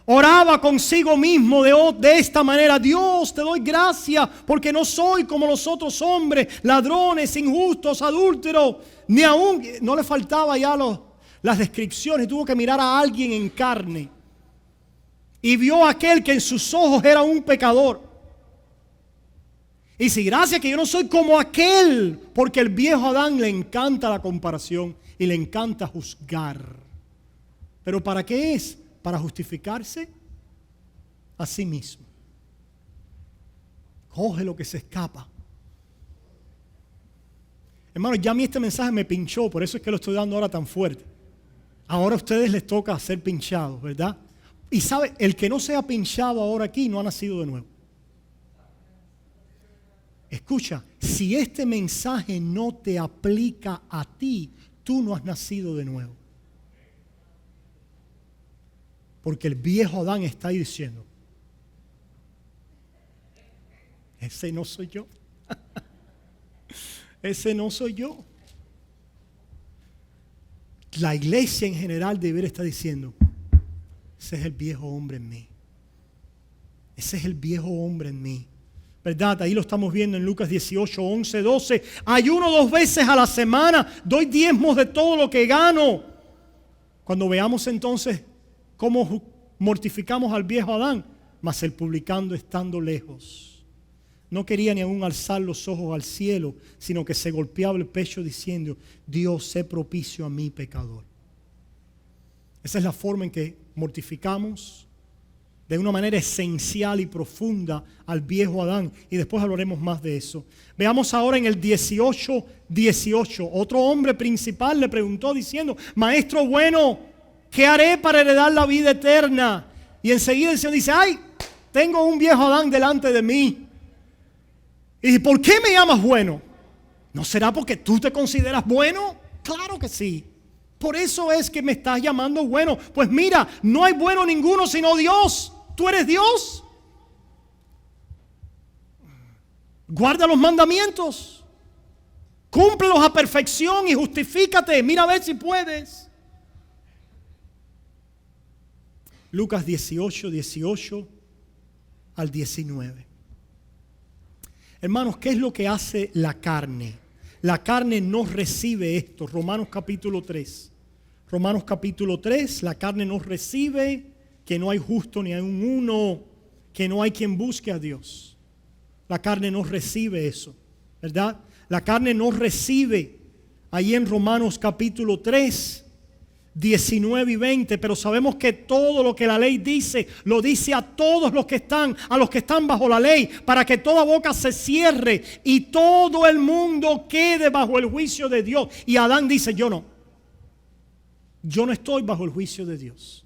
oraba consigo mismo de esta manera: Dios, te doy gracias porque no soy como los otros hombres, ladrones, injustos, adúlteros, ni aún, no le faltaba ya las descripciones, tuvo que mirar a alguien en carne y vio a aquel que en sus ojos era un pecador. Y si gracias que yo no soy como aquel, porque el viejo Adán le encanta la comparación y le encanta juzgar. ¿Pero para qué es? Para justificarse a sí mismo. Coge lo que se escapa. Hermano, ya a mí este mensaje me pinchó, por eso es que lo estoy dando ahora tan fuerte. Ahora a ustedes les toca ser pinchados, ¿verdad? Y sabe, el que no sea pinchado ahora aquí no ha nacido de nuevo. Escucha, si este mensaje no te aplica a ti, tú no has nacido de nuevo. Porque el viejo Adán está ahí diciendo, ese no soy yo. Ese no soy yo. La iglesia en general debería estar diciendo, ese es el viejo hombre en mí. Ese es el viejo hombre en mí. ¿Verdad? Ahí lo estamos viendo en Lucas 18, 11, 12. Ayuno 2 veces a la semana. Doy diezmos de todo lo que gano. Cuando veamos entonces cómo mortificamos al viejo Adán, mas el publicano estando lejos, no quería ni aún alzar los ojos al cielo, sino que se golpeaba el pecho diciendo, Dios, sé propicio a mí pecador. Esa es la forma en que mortificamos de una manera esencial y profunda al viejo Adán. Y después hablaremos más de eso. Veamos ahora en el 18, 18. Otro hombre principal le preguntó diciendo, Maestro bueno, ¿qué haré para heredar la vida eterna? Y enseguida el Señor dice, ay, tengo un viejo Adán delante de mí. Y dice, ¿por qué me llamas bueno? ¿No será porque tú te consideras bueno? Claro que sí. Por eso es que me estás llamando bueno. Pues mira, no hay bueno ninguno sino Dios. ¿Tú eres Dios? Guarda los mandamientos. Cúmplelos a perfección y justifícate. Mira a ver si puedes. Lucas 18, 18 al 19. Hermanos, ¿qué es lo que hace la carne? La carne no recibe esto. Romanos capítulo 3. Romanos capítulo 3, la carne no recibe que no hay justo ni hay un uno, que no hay quien busque a Dios. La carne no recibe eso, ¿verdad? La carne no recibe ahí en Romanos capítulo 3, 19 y 20, pero sabemos que todo lo que la ley dice, lo dice a todos los que están bajo la ley, para que toda boca se cierre y todo el mundo quede bajo el juicio de Dios. Y Adán dice, yo no estoy bajo el juicio de Dios.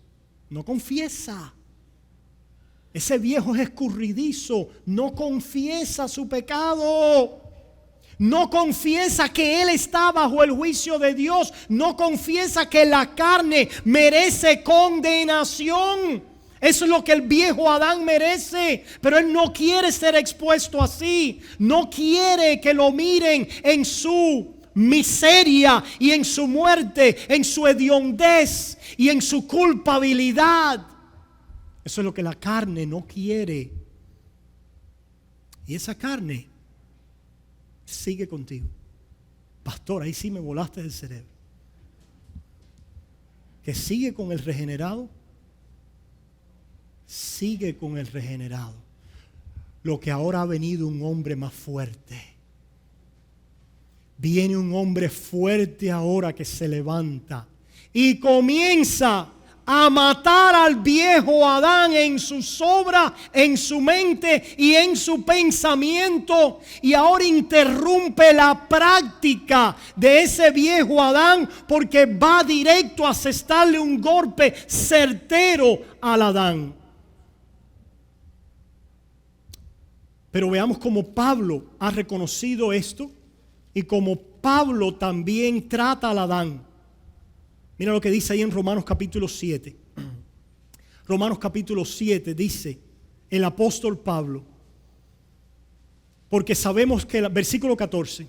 No confiesa. Ese viejo es escurridizo, no confiesa su pecado. No confiesa que él está bajo el juicio de Dios. No confiesa que la carne merece condenación. Eso es lo que el viejo Adán merece. Pero él no quiere ser expuesto así. No quiere que lo miren en su miseria y en su muerte, en su hediondez y en su culpabilidad. Eso es lo que la carne no quiere. Y esa carne sigue contigo. Pastor, ahí sí me volaste del cerebro. Que sigue con el regenerado. Sigue con el regenerado. Lo que ahora ha venido un hombre más fuerte. Viene un hombre fuerte ahora que se levanta y comienza a matar al viejo Adán en sus obras, en su mente y en su pensamiento. Y ahora interrumpe la práctica de ese viejo Adán, porque va directo a asestarle un golpe certero al Adán. Pero veamos cómo Pablo ha reconocido esto y cómo Pablo también trata al Adán. Mira lo que dice ahí en Romanos capítulo 7. Romanos capítulo 7 dice el apóstol Pablo, porque sabemos que, versículo 14,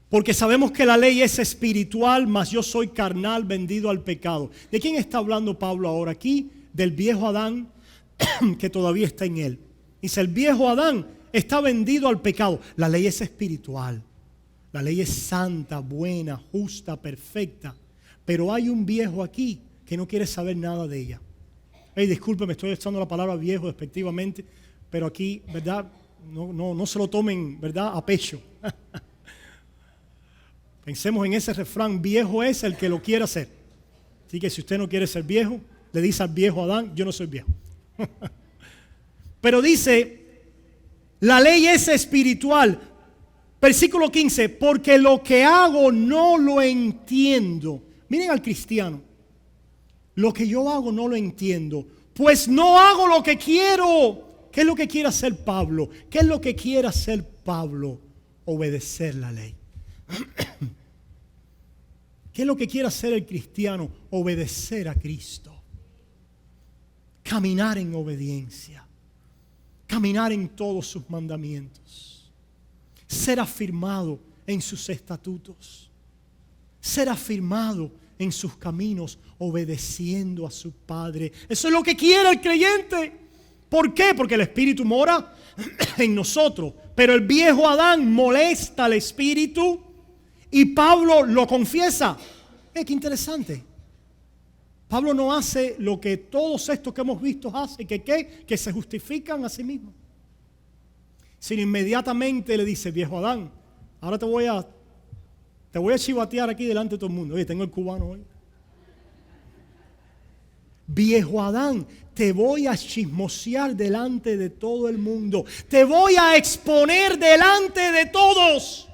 porque sabemos que la ley es espiritual, mas yo soy carnal, vendido al pecado. ¿De quién está hablando Pablo ahora aquí? Del viejo Adán que todavía está en él. Dice, el viejo Adán está vendido al pecado. La ley es espiritual. La ley es santa, buena, justa, perfecta. Pero hay un viejo aquí que no quiere saber nada de ella. Hey, disculpe, me estoy echando la palabra viejo despectivamente, pero aquí, ¿verdad? No se lo tomen, ¿verdad? A pecho. Pensemos en ese refrán, viejo es el que lo quiere hacer. Así que si usted no quiere ser viejo, le dice al viejo Adán, yo no soy viejo. Pero dice, la ley es espiritual. Versículo 15, porque lo que hago no lo entiendo. Miren al cristiano. Lo que yo hago no lo entiendo, pues no hago lo que quiero. ¿Qué es lo que quiere hacer Pablo? ¿Qué es lo que quiere hacer Pablo? Obedecer la ley. ¿Qué es lo que quiere hacer el cristiano? Obedecer a Cristo. Caminar en obediencia. Caminar en todos sus mandamientos. Ser afirmado en sus estatutos. Ser afirmado en sus caminos, obedeciendo a su Padre. Eso es lo que quiere el creyente. ¿Por qué? Porque el Espíritu mora en nosotros. Pero el viejo Adán molesta al Espíritu y Pablo lo confiesa. Qué interesante. Pablo no hace lo que todos estos que hemos visto hacen, que se justifican a sí mismos. Sino inmediatamente le dice, viejo Adán, ahora te voy a chivatear aquí delante de todo el mundo. Oye, tengo el cubano hoy. Viejo Adán, te voy a chismosear delante de todo el mundo. Te voy a exponer delante de todos.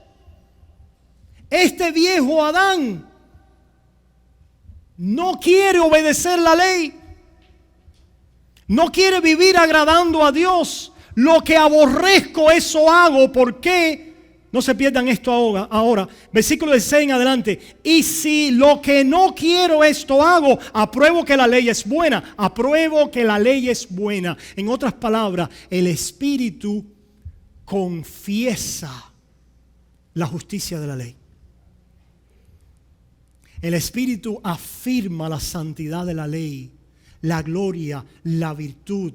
Este viejo Adán no quiere obedecer la ley. No quiere vivir agradando a Dios. Lo que aborrezco, eso hago. ¿Por qué? No se pierdan esto ahora. Versículo 16 en adelante. Y si lo que no quiero esto hago, apruebo que la ley es buena. Apruebo que la ley es buena. En otras palabras, el Espíritu confiesa la justicia de la ley. El Espíritu afirma la santidad de la ley, la gloria, la virtud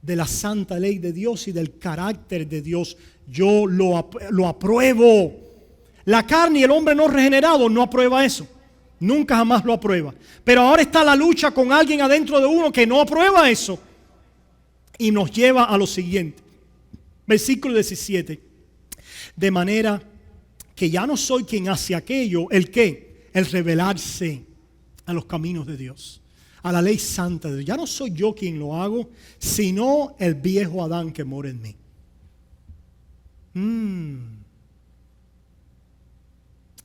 de la santa ley de Dios y del carácter de Dios. Yo lo apruebo. La carne y el hombre no regenerado no aprueba eso. Nunca jamás lo aprueba. Pero ahora está la lucha con alguien adentro de uno que no aprueba eso. Y nos lleva a lo siguiente. Versículo 17. De manera que ya no soy quien hace aquello. ¿El qué? El rebelarse a los caminos de Dios. A la ley santa de Dios. Ya no soy yo quien lo hago, sino el viejo Adán que mora en mí.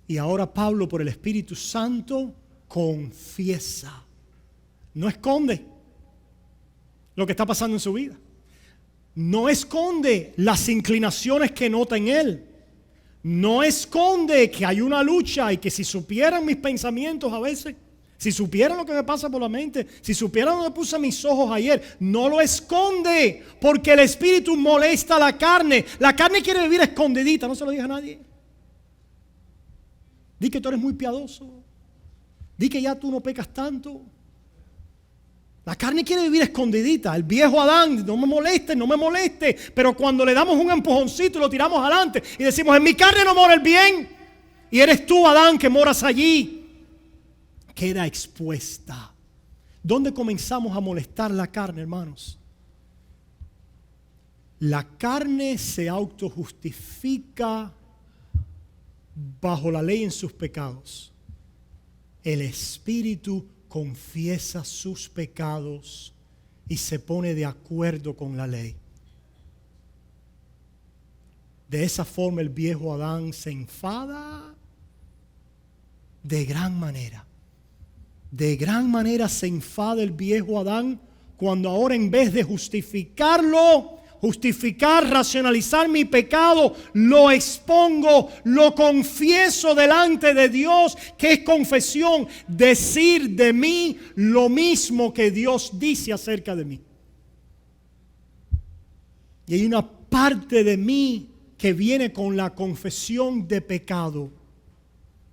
Y ahora Pablo, por el Espíritu Santo, confiesa. No esconde lo que está pasando en su vida. no esconde las inclinaciones que nota en él. No esconde que hay una lucha y que si supieran mis pensamientos a veces, si supieran lo que me pasa por la mente, si supieran donde puse mis ojos ayer, no lo esconde, porque el espíritu molesta a la carne. La carne quiere vivir escondidita, no se lo diga a nadie. Di que tú eres muy piadoso. Di que ya tú no pecas tanto. La carne quiere vivir escondidita. El viejo Adán, no me moleste. Pero cuando le damos un empujoncito y lo tiramos adelante y decimos, en mi carne no mora el bien, y eres tú, Adán, que moras allí, queda expuesta. ¿Dónde comenzamos a molestar la carne, hermanos? La carne se autojustifica bajo la ley en sus pecados. El espíritu confiesa sus pecados y se pone de acuerdo con la ley. De esa forma el viejo Adán se enfada de gran manera. De gran manera se enfada el viejo Adán cuando ahora en vez de justificar, racionalizar mi pecado, lo expongo, lo confieso delante de Dios, que es confesión, decir de mí lo mismo que Dios dice acerca de mí. Y hay una parte de mí que viene con la confesión de pecado.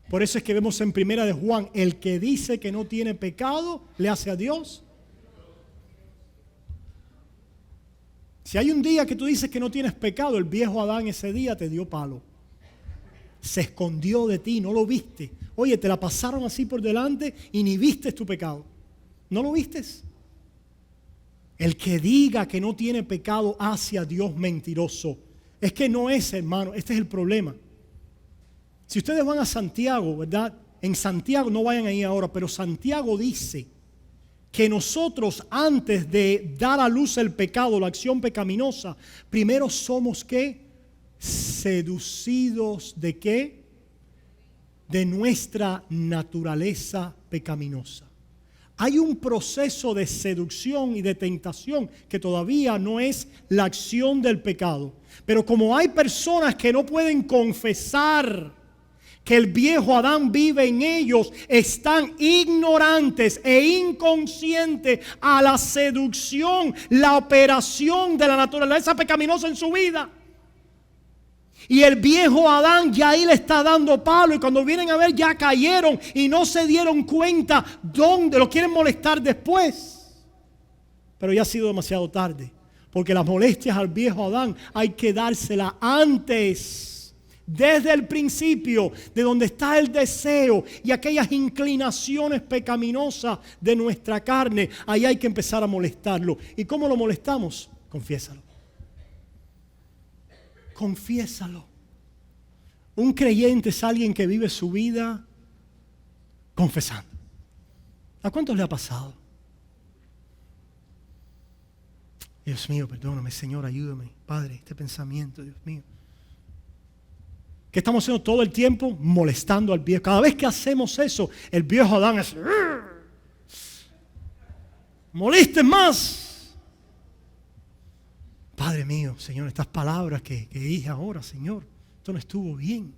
Por eso es que vemos en Primera de Juan, el que dice que no tiene pecado, le hace a Dios. Si hay un día que tú dices que no tienes pecado, el viejo Adán ese día te dio palo. Se escondió de ti, no lo viste. Oye, te la pasaron así por delante y ni viste tu pecado. ¿No lo vistes? El que diga que no tiene pecado hace a Dios mentiroso. Es que no es, hermano, este es el problema. Si ustedes van a Santiago, ¿verdad? En Santiago, no vayan ahí ahora, pero Santiago dice que nosotros antes de dar a luz el pecado, la acción pecaminosa, primero somos ¿qué? Seducidos ¿de qué? De nuestra naturaleza pecaminosa. Hay un proceso de seducción y de tentación que todavía no es la acción del pecado. Pero como hay personas que no pueden confesar que el viejo Adán vive en ellos, están ignorantes e inconscientes a la seducción, la operación de la naturaleza pecaminosa en su vida. Y el viejo Adán ya ahí le está dando palo, y cuando vienen a ver ya cayeron y no se dieron cuenta dónde lo quieren molestar después. Pero ya ha sido demasiado tarde, porque las molestias al viejo Adán hay que dárselas antes. Desde el principio, de donde está el deseo y aquellas inclinaciones pecaminosas de nuestra carne, ahí hay que empezar a molestarlo. ¿Y cómo lo molestamos? Confiésalo. Confiésalo. Un creyente es alguien que vive su vida confesando. ¿A cuántos le ha pasado? Dios mío, perdóname, Señor, ayúdame. Padre, este pensamiento, Dios mío. ¿Qué estamos haciendo todo el tiempo? Molestando al viejo. Cada vez que hacemos eso, el viejo Adán es molesten más. Padre mío, Señor, estas palabras que dije ahora, Señor, esto no estuvo bien.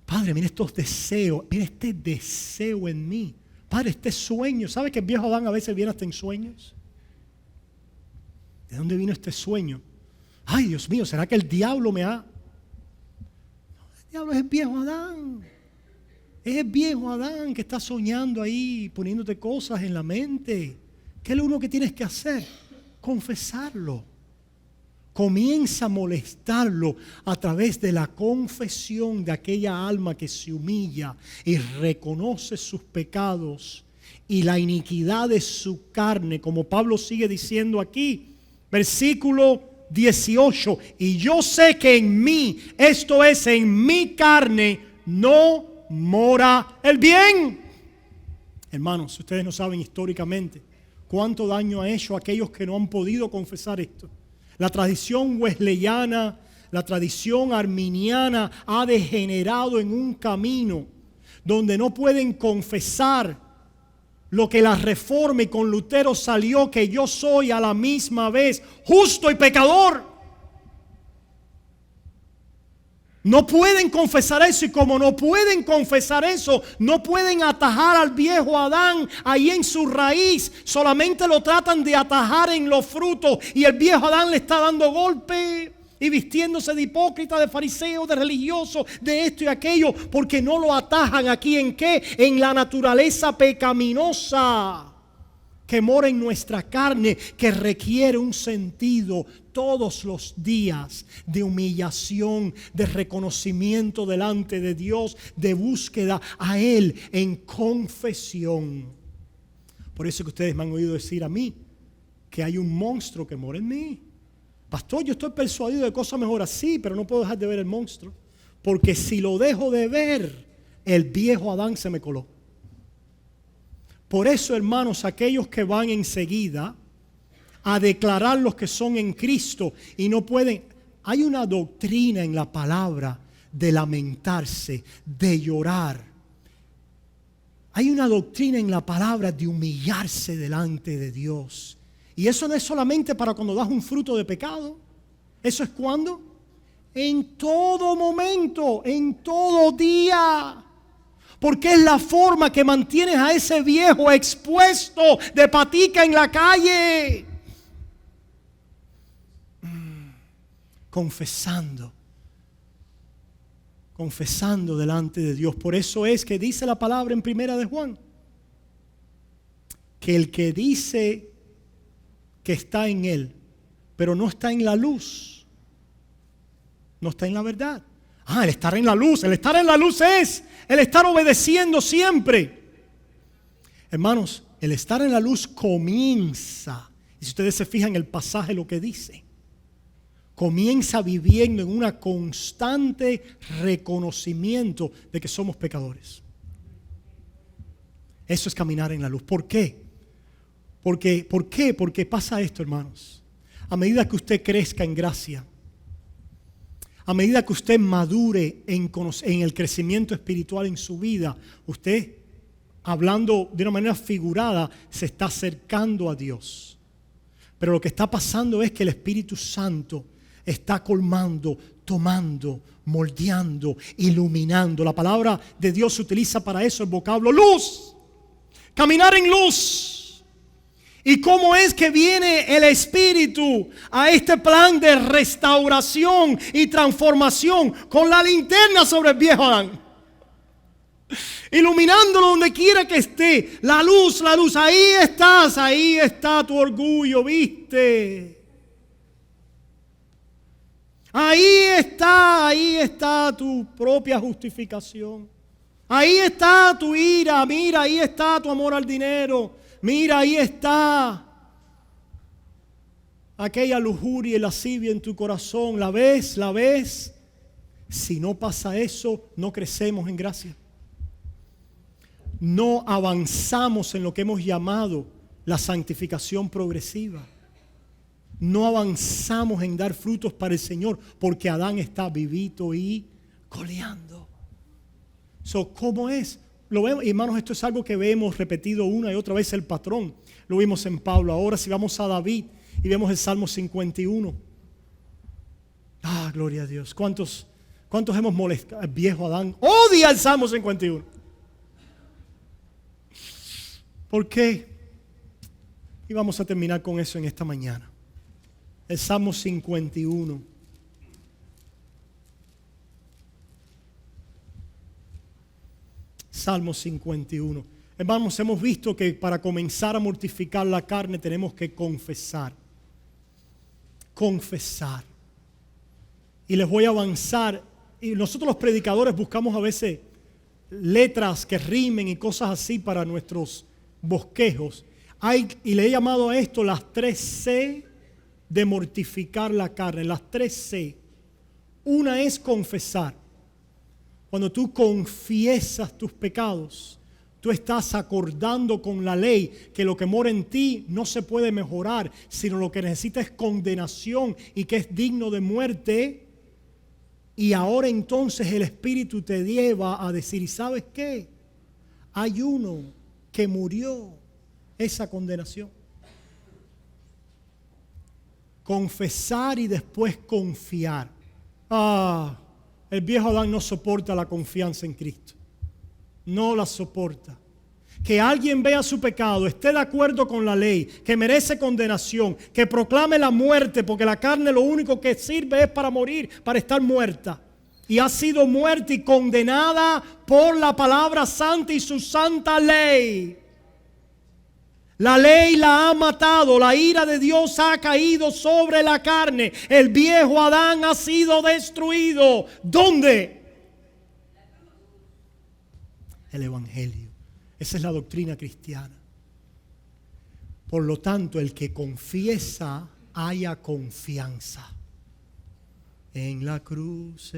Padre, mira estos deseos, mira este deseo en mí. Padre, este sueño. ¿Sabe que el viejo Adán a veces viene hasta en sueños? ¿De dónde vino este sueño? Ay, Dios mío, ¿será que el diablo me ha...? No, el diablo es el viejo Adán. Es el viejo Adán que está soñando ahí, poniéndote cosas en la mente. ¿Qué es lo único que tienes que hacer? Confesarlo. Comienza a molestarlo a través de la confesión de aquella alma que se humilla y reconoce sus pecados y la iniquidad de su carne, como Pablo sigue diciendo aquí, versículo 18, y yo sé que en mí, esto es en mi carne, no mora el bien. Hermanos, ustedes no saben históricamente cuánto daño ha hecho a aquellos que no han podido confesar esto. La tradición wesleyana, la tradición arminiana ha degenerado en un camino donde no pueden confesar lo que la Reforma y con Lutero salió, que yo soy a la misma vez justo y pecador. No pueden confesar eso, y como no pueden confesar eso, no pueden atajar al viejo Adán ahí en su raíz. Solamente lo tratan de atajar en los frutos, y el viejo Adán le está dando golpe y vistiéndose de hipócrita, de fariseo, de religioso, de esto y aquello, porque no lo atajan aquí en qué, en la naturaleza pecaminosa que mora en nuestra carne, que requiere un sentido todos los días de humillación, de reconocimiento delante de Dios, de búsqueda a Él en confesión. Por eso que ustedes me han oído decir a mí que hay un monstruo que mora en mí. Pastor, yo estoy persuadido de cosas mejores, sí, pero no puedo dejar de ver el monstruo, porque si lo dejo de ver, el viejo Adán se me coló. Por eso, hermanos, aquellos que van enseguida a declarar los que son en Cristo y no pueden, hay una doctrina en la palabra de lamentarse, de llorar. Hay una doctrina en la palabra de humillarse delante de Dios. Y eso no es solamente para cuando das un fruto de pecado. ¿Eso es cuando? En todo momento, en todo día. Porque es la forma que mantienes a ese viejo expuesto de patica en la calle. Confesando delante de Dios. Por eso es que dice la palabra en Primera de Juan, que el que dice que está en Él, pero no está en la luz, no está en la verdad. El estar en la luz es el estar obedeciendo siempre. Hermanos, el estar en la luz comienza, y si ustedes se fijan en el pasaje lo que dice, comienza viviendo en una constante reconocimiento de que somos pecadores. Eso es caminar en la luz. ¿Por qué? ¿Por qué? Porque pasa esto, hermanos. A medida que usted crezca en gracia, a medida que usted madure en el crecimiento espiritual en su vida, usted, hablando de una manera figurada, se está acercando a Dios. Pero lo que está pasando es que el Espíritu Santo está colmando, tomando, moldeando, iluminando. La palabra de Dios se utiliza para eso, el vocablo luz. Caminar en luz. ¿Y cómo es que viene el Espíritu a este plan de restauración y transformación? Con la linterna sobre el viejo Adán, iluminándolo donde quiera que esté. La luz, ahí estás, ahí está tu orgullo, ¿viste? Ahí está tu propia justificación. Ahí está tu ira, mira, ahí está tu amor al dinero. Mira, ahí está aquella lujuria y lascivia en tu corazón. ¿La ves? ¿La ves? Si no pasa eso, no crecemos en gracia. No avanzamos en lo que hemos llamado la santificación progresiva. No avanzamos en dar frutos para el Señor porque Adán está vivito y coleando. ¿Cómo es? Lo vemos, hermanos, esto es algo que vemos repetido una y otra vez, el patrón. Lo vimos en Pablo. Ahora si vamos a David y vemos el Salmo 51. Gloria a Dios. ¿Cuántos hemos molestado? El viejo Adán odia el Salmo 51. ¿Por qué? Y vamos a terminar con eso en esta mañana. El Salmo 51. Salmo 51. Hermanos, hemos visto que para comenzar a mortificar la carne tenemos que confesar. Confesar. Y les voy a avanzar. Y nosotros los predicadores buscamos a veces letras que rimen y cosas así para nuestros bosquejos. Y le he llamado a esto las 3 C de mortificar la carne. Las 3 C. Una es confesar. Cuando tú confiesas tus pecados, tú estás acordando con la ley que lo que mora en ti no se puede mejorar, sino lo que necesita es condenación y que es digno de muerte. Y ahora entonces el Espíritu te lleva a decir, ¿y sabes qué? Hay uno que murió esa condenación. Confesar y después confiar. El viejo Adán no soporta la confianza en Cristo. No la soporta. Que alguien vea su pecado, esté de acuerdo con la ley, que merece condenación, que proclame la muerte, porque la carne lo único que sirve es para morir, para estar muerta. Y ha sido muerta y condenada por la palabra santa y su santa ley. La ley la ha matado, la ira de Dios ha caído sobre la carne. El viejo Adán ha sido destruido. ¿Dónde? El Evangelio. Esa es la doctrina cristiana. Por lo tanto, el que confiesa, haya confianza. En la cruz,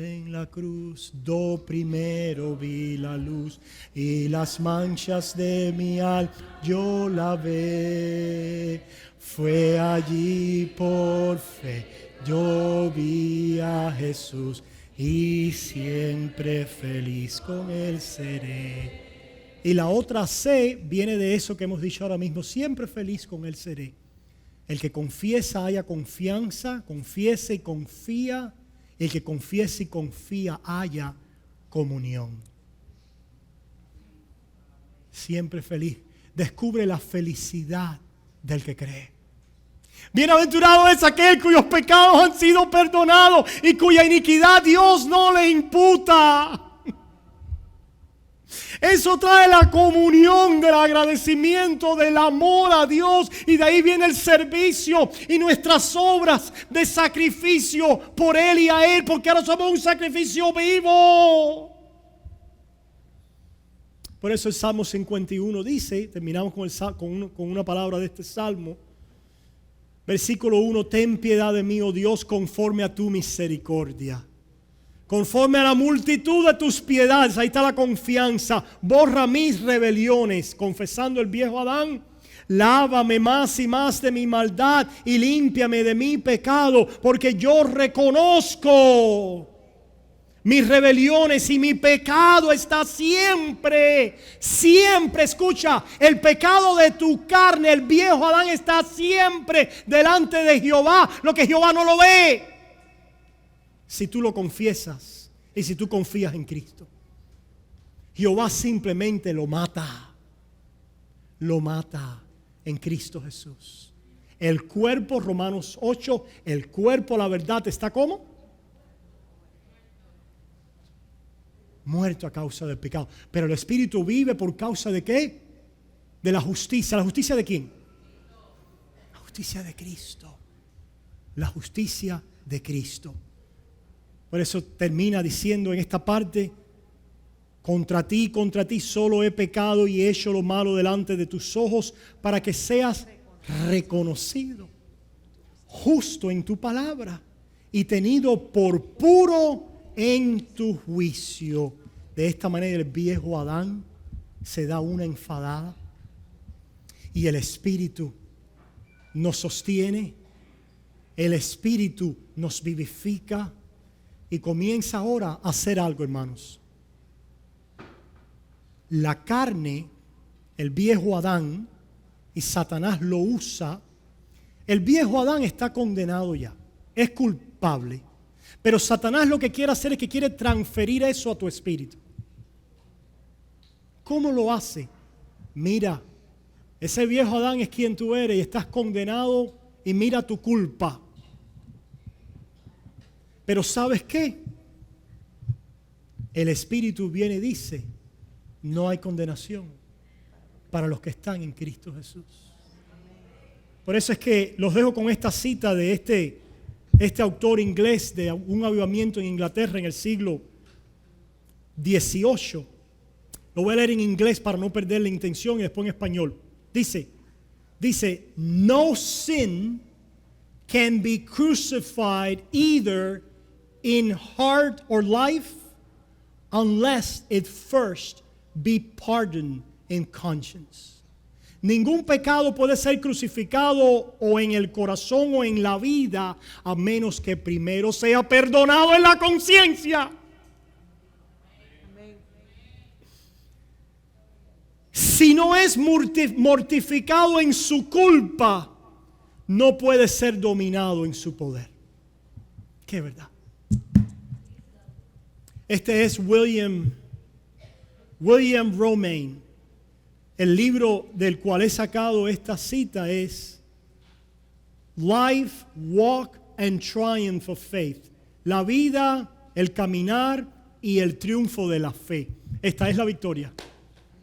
do primero vi la luz y las manchas de mi alma yo lavé. Fue allí por fe, yo vi a Jesús y siempre feliz con él seré. Y la otra C viene de eso que hemos dicho ahora mismo, siempre feliz con él seré. El que confiesa haya confianza, confiese y confía. El que confiesa y confía haya comunión. Siempre feliz. Descubre la felicidad del que cree. Bienaventurado es aquel cuyos pecados han sido perdonados y cuya iniquidad Dios no le imputa. Eso trae la comunión del agradecimiento, del amor a Dios, y de ahí viene el servicio y nuestras obras de sacrificio por Él y a Él, porque ahora somos un sacrificio vivo. Por eso el Salmo 51 dice, terminamos con una palabra de este Salmo, versículo 1: ten piedad de mí, oh Dios, conforme a tu misericordia. Conforme a la multitud de tus piedades, ahí está la confianza. Borra mis rebeliones, confesando el viejo Adán. Lávame más y más de mi maldad y límpiame de mi pecado, porque yo reconozco mis rebeliones y mi pecado está siempre, escucha, el pecado de tu carne, el viejo Adán está siempre delante de Jehová, lo que Jehová no lo ve. Si tú lo confiesas y si tú confías en Cristo, Jehová simplemente lo mata en Cristo Jesús. El cuerpo, Romanos 8, el cuerpo, la verdad, está ¿cómo? Muerto a causa del pecado. Pero el espíritu vive por causa de ¿qué? De la justicia. ¿La justicia de quién? La justicia de Cristo. La justicia de Cristo. Por eso termina diciendo en esta parte: contra ti solo he pecado y he hecho lo malo delante de tus ojos, para que seas reconocido, justo en tu palabra y tenido por puro en tu juicio. De esta manera el viejo Adán se da una enfadada y el Espíritu nos sostiene, el Espíritu nos vivifica. Y comienza ahora a hacer algo, hermanos. La carne, el viejo Adán, y Satanás lo usa. El viejo Adán está condenado ya, es culpable. Pero Satanás lo que quiere hacer es que quiere transferir eso a tu espíritu. ¿Cómo lo hace? Mira, ese viejo Adán es quien tú eres y estás condenado y mira tu culpa. Pero ¿sabes qué? El Espíritu viene y dice: no hay condenación para los que están en Cristo Jesús. Por eso es que los dejo con esta cita de este autor inglés de un avivamiento en Inglaterra en el siglo XVIII. Lo voy a leer en inglés para no perder la intención y después en español. Dice, no sin can be crucified either in heart or life unless it first be pardoned in conscience. Ningún pecado puede ser crucificado o en el corazón o en la vida a menos que primero sea perdonado en la conciencia. si no es mortificado en su culpa, no puede ser dominado en su poder. Qué verdad. Este es William Romaine. El libro del cual he sacado esta cita es Life, Walk and Triumph of Faith. La vida, el caminar y el triunfo de la fe. Esta es la victoria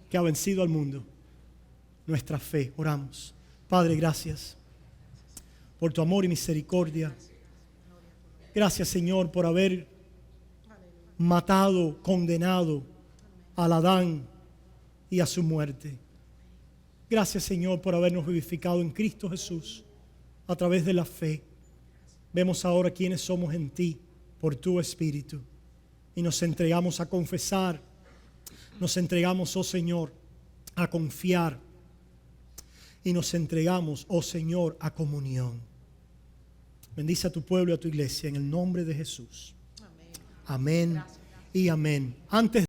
que ha vencido al mundo. Nuestra fe. Oramos. Padre, gracias por tu amor y misericordia. Gracias, Señor, por haber matado, condenado al Adán y a su muerte. Gracias, Señor, por habernos vivificado en Cristo Jesús a través de la fe. Vemos ahora quiénes somos en ti por tu Espíritu y nos entregamos a confesar, nos entregamos, oh Señor, a confiar y nos entregamos, oh Señor, a comunión. Bendice a tu pueblo y a tu iglesia en el nombre de Jesús. Amén y amén. Antes